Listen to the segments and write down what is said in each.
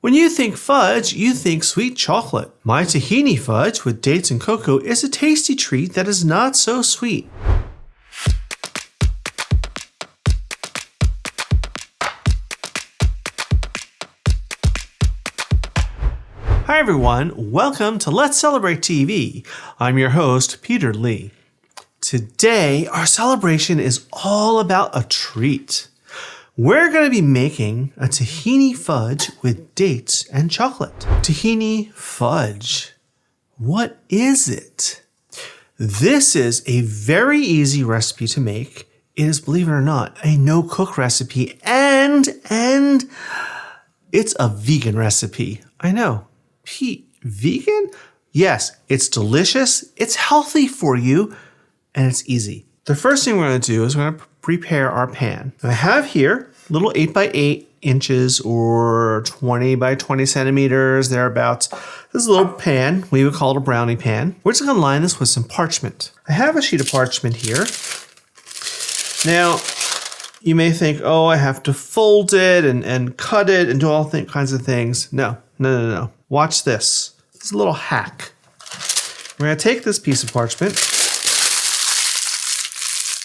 When you think fudge, you think sweet chocolate. My tahini fudge with dates and cocoa is a tasty treat that is not so sweet. Hi everyone, welcome to Let's Celebrate TV. I'm your host, Peter Lee. Today, our celebration is all about a treat. We're going to be making a tahini fudge with dates and chocolate. Tahini fudge. What is it? This is a very easy recipe to make. It is, believe it or not, a no-cook recipe and it's a vegan recipe. I know. Pete, vegan? Yes, it's delicious, it's healthy for you, and it's easy. The first thing we're going to do is we're going to prepare our pan. I have here little 8 by 8 inches or 20 by 20 centimeters, thereabouts. This is a little pan. We would call it a brownie pan. We're just going to line this with some parchment. I have a sheet of parchment here. Now, you may think, oh, I have to fold it and cut it and do all kinds of things. No. Watch this. It's a little hack. We're going to take this piece of parchment.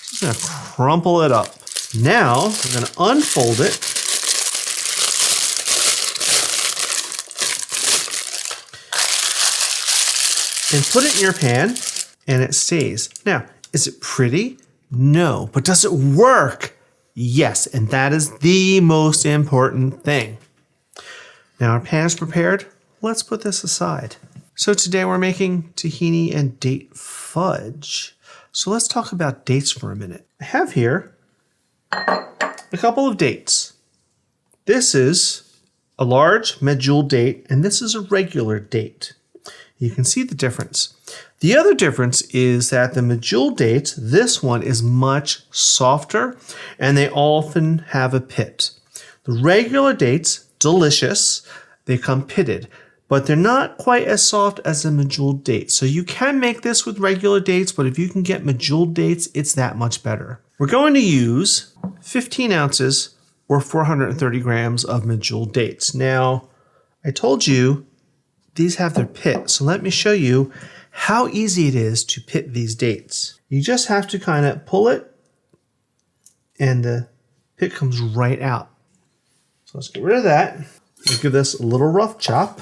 Just going to crumple it up. Now, we're going to unfold it. And put it in your pan, and it stays. Now, is it pretty? No. But does it work? Yes, and that is the most important thing. Now our pan is prepared. Let's put this aside. So today we're making tahini and date fudge. So let's talk about dates for a minute. I have here a couple of dates. This is a large Medjool date, and this is a regular date. You can see the difference. The other difference is that the Medjool dates, this one is much softer, and they often have a pit. The regular dates, delicious, they come pitted, but they're not quite as soft as the Medjool date. So you can make this with regular dates, but if you can get Medjool dates, it's that much better. We're going to use 15 ounces or 430 grams of Medjool dates. Now, I told you these have their pit, so let me show you how easy it is to pit these dates. You just have to kind of pull it, and the pit comes right out. So let's get rid of that. We'll give this a little rough chop.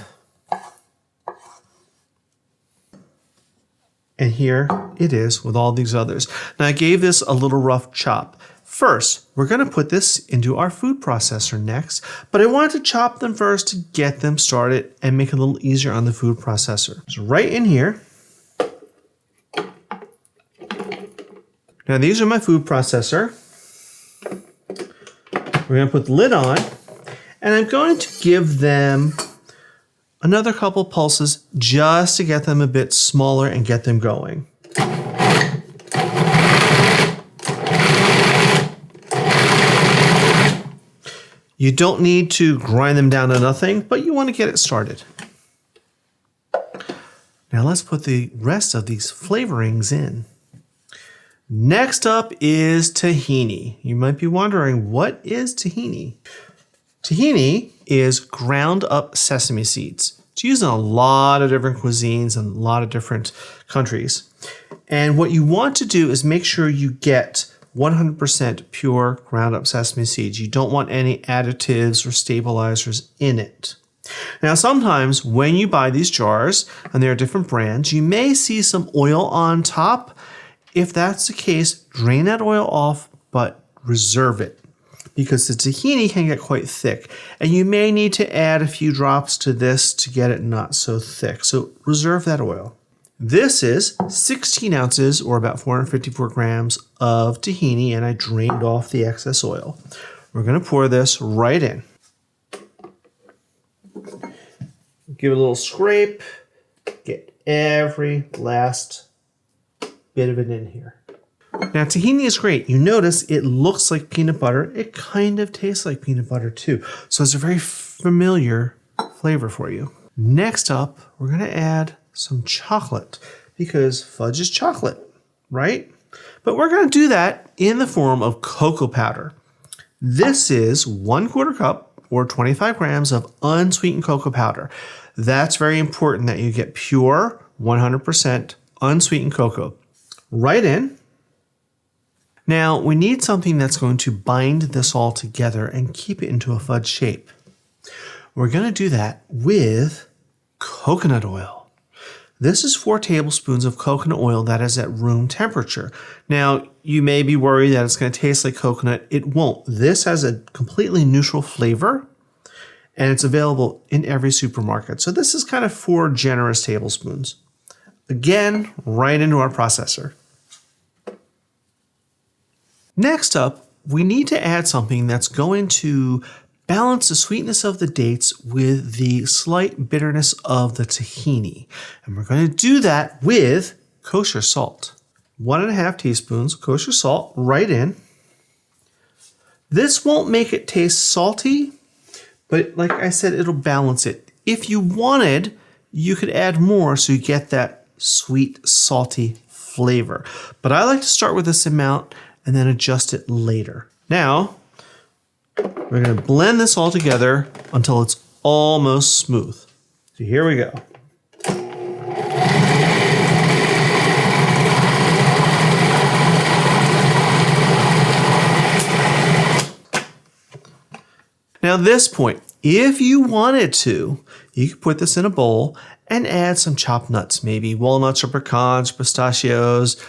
And here it is with all these others. Now I gave this a little rough chop. First, we're going to put this into our food processor next, but I wanted to chop them first to get them started and make it a little easier on the food processor. So right in here. Now these are my food processor. We're going to put the lid on, and I'm going to give them another couple pulses just to get them a bit smaller and get them going. You don't need to grind them down to nothing, but you want to get it started. Now let's put the rest of these flavorings in. Next up is tahini. You might be wondering, what is tahini? Tahini is ground up sesame seeds. It's used in a lot of different cuisines and a lot of different countries. And what you want to do is make sure you get 100% pure ground up sesame seeds. You don't want any additives or stabilizers in it. Now, sometimes when you buy these jars, and there are different brands, you may see some oil on top. If that's the case, drain that oil off, but reserve it, because the tahini can get quite thick, and you may need to add a few drops to this to get it not so thick. So reserve that oil. This is 16 ounces or about 454 grams of tahini, and I drained off the excess oil. We're going to pour this right in. Give it a little scrape. Get every last bit of it in here. Now, tahini is great. You notice it looks like peanut butter. It kind of tastes like peanut butter too. So it's a very familiar flavor for you. Next up, we're going to add some chocolate, because fudge is chocolate, right? But we're going to do that in the form of cocoa powder. This is 1/4 cup or 25 grams of unsweetened cocoa powder. That's very important that you get pure, 100% unsweetened cocoa. Right in. Now, we need something that's going to bind this all together and keep it into a fudge shape. We're going to do that with coconut oil. This is 4 tablespoons of coconut oil that is at room temperature. Now, you may be worried that it's going to taste like coconut. It won't. This has a completely neutral flavor, and it's available in every supermarket. So this is kind of 4 generous tablespoons. Again, right into our processor. Next up, we need to add something that's going to balance the sweetness of the dates with the slight bitterness of the tahini. And we're going to do that with kosher salt. 1.5 teaspoons kosher salt right in. This won't make it taste salty, but like I said, it'll balance it. If you wanted, you could add more so you get that sweet, salty flavor. But I like to start with this amount and then adjust it later. Now, we're going to blend this all together until it's almost smooth. So here we go. Now at this point, if you wanted to, you could put this in a bowl and add some chopped nuts, maybe walnuts or pecans, pistachios.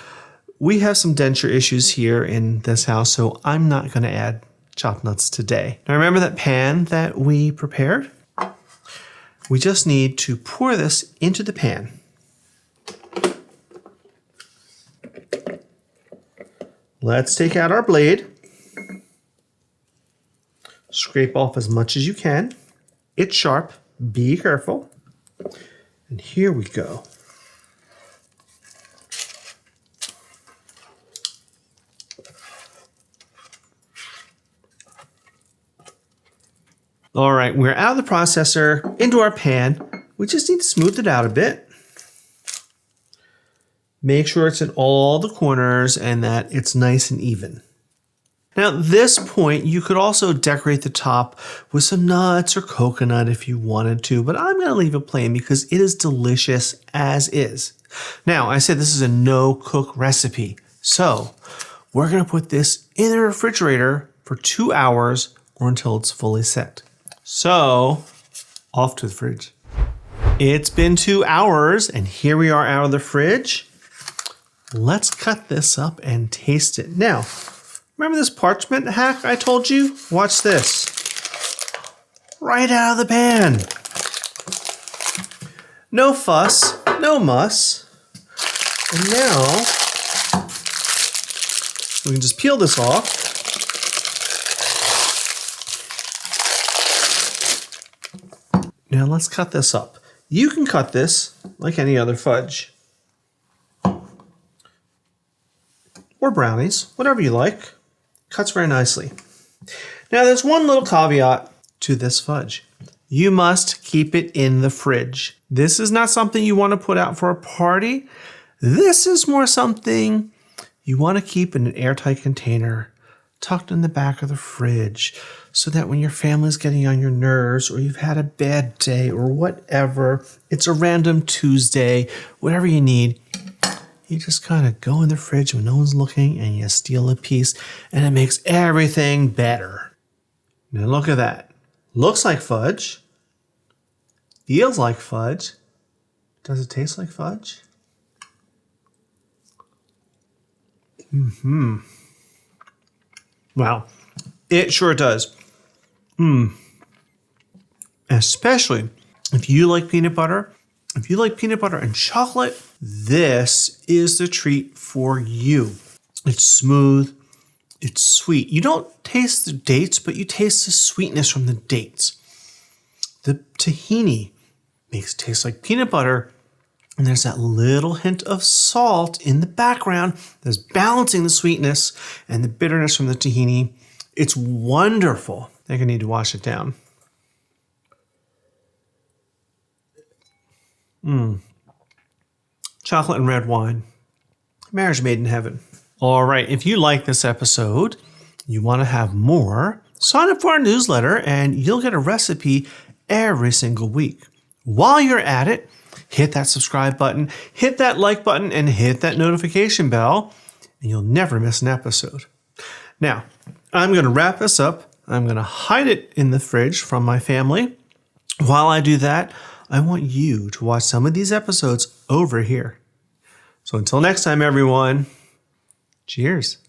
We have some denture issues here in this house, so I'm not going to add chopped nuts today. Now remember that pan that we prepared? We just need to pour this into the pan. Let's take out our blade. Scrape off as much as you can. It's sharp. Be careful. And here we go. All right, we're out of the processor, into our pan. We just need to smooth it out a bit. Make sure it's in all the corners and that it's nice and even. Now at this point, you could also decorate the top with some nuts or coconut if you wanted to, but I'm gonna leave it plain because it is delicious as is. Now, I said this is a no-cook recipe, so we're gonna put this in the refrigerator for 2 hours or until it's fully set. So, off to the fridge. It's been 2 hours and here we are out of the fridge. Let's cut this up and taste it. Now, remember this parchment hack I told you? Watch this. Right out of the pan. No fuss, no muss. And now, we can just peel this off. Now let's cut this up. You can cut this like any other fudge. Or brownies, whatever you like. Cuts very nicely. Now there's one little caveat to this fudge. You must keep it in the fridge. This is not something you want to put out for a party. This is more something you want to keep in an airtight container, tucked in the back of the fridge, so that when your family's getting on your nerves or you've had a bad day or whatever, it's a random Tuesday, whatever you need, you just kind of go in the fridge when no one's looking and you steal a piece and it makes everything better. Now look at that. Looks like fudge. Feels like fudge. Does it taste like fudge? Wow, it sure does. Especially if you like peanut butter. If you like peanut butter and chocolate, this is the treat for you. It's smooth, it's sweet. You don't taste the dates, but you taste the sweetness from the dates. The tahini makes it taste like peanut butter, and there's that little hint of salt in the background that's balancing the sweetness and the bitterness from the tahini. It's wonderful. I think I need to wash it down. Chocolate and red wine. Marriage made in heaven. All right, if you like this episode, you want to have more, sign up for our newsletter and you'll get a recipe every single week. While you're at it, hit that subscribe button, hit that like button, and hit that notification bell, and you'll never miss an episode. Now, I'm going to wrap this up. I'm going to hide it in the fridge from my family. While I do that, I want you to watch some of these episodes over here. So until next time, everyone, cheers.